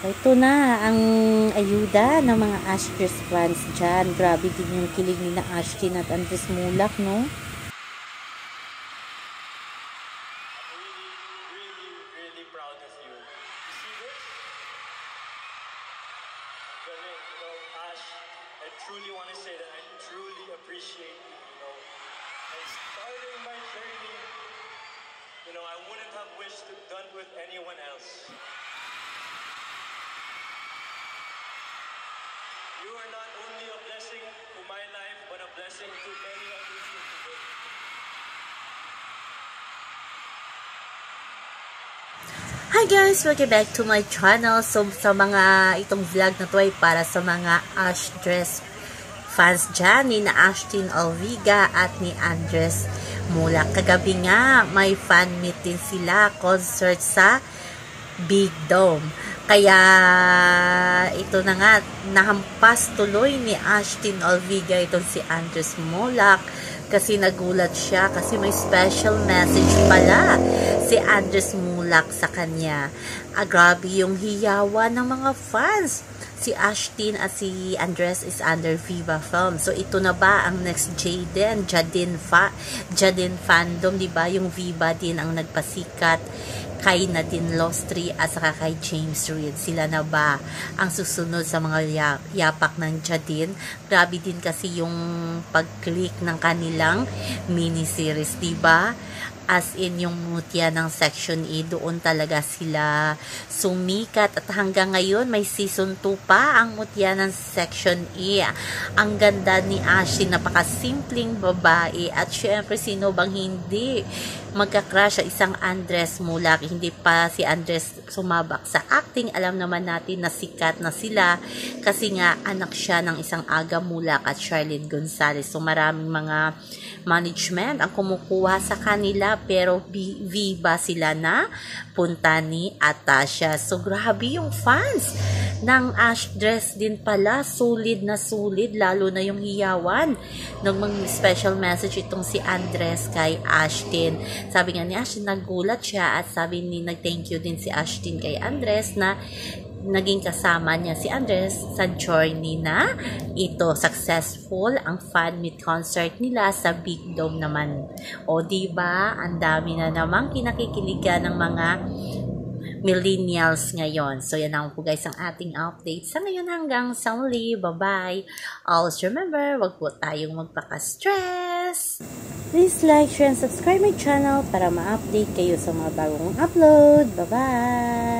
Ito na ang ayuda ng mga Ashdres fans dyan. Grabe din yung kilig ni na Ashtin at Andres Mulak, no? Really proud of you. You see this? Galing, Ash, I truly want to say that I truly appreciate you, And starting my journey, I wouldn't have wished to have done with anyone else. You are not only a blessing to my life, but a blessing to many of you today. Hi guys! Welcome back to my channel. So sa mga itong vlog na to ay para sa mga Ashdres fans dyan ni na Ashtin Olviga at ni Andres Mulak. Kagabi nga may fan meet din sila, concert sa Big Dome. Kaya ito na nga, nahampas tuloy ni Ashtin Olviga itong si Andres Mulak kasi nagulat siya kasi may special message pala si Andres Mulak sa kanya. Grabe yung hiyawan ng mga fans. Si Ashtin at si Andres is under Viva Film. So ito na ba ang next Jadin fandom, di ba? Yung Viva din ang nagpasikat kay Nadine Lostri at saka kay James Reid. Sila na ba ang susunod sa mga yapak ng Jadin? Grabe din kasi yung pag-click ng kanilang miniseries, diba? As in yung mutya ng Section E, doon talaga sila sumikat at hanggang ngayon may season 2 pa ang mutya ng Section E. Ang ganda ni Ashtin, napakasimpleng babae at syempre sino bang hindi magka-crush sa isang Andres Mulak. Hindi pa si Andres sumabak sa acting, alam naman natin na sikat na sila kasi nga anak siya ng isang Aga Mulak at Charlene Gonzalez. So maraming mga management ang kumukuha sa kanila pero Viva sila na punta ni Atasha. So grabe yung fans ng Ashdres din pala, solid na solid, lalo na yung hiyawan ng mga special message itong si Andres kay Ashtin. Sabi nga ni Ashtin, nagulat siya at sabi ni nag-thank you din si Ashtin kay Andres na naging kasama niya si Andres sa journey na ito. Successful ang fan meet concert nila sa Big Dome naman. O diba, ang dami na namang kinakikiligan ng mga millennials ngayon. So yan lang po guys ang ating update sa ngayon hanggang sa muli. Bye-bye. Always remember, wag po tayong magpaka-stress. Please like, share, and subscribe my channel para ma-update kayo sa mga bagong upload. Bye-bye!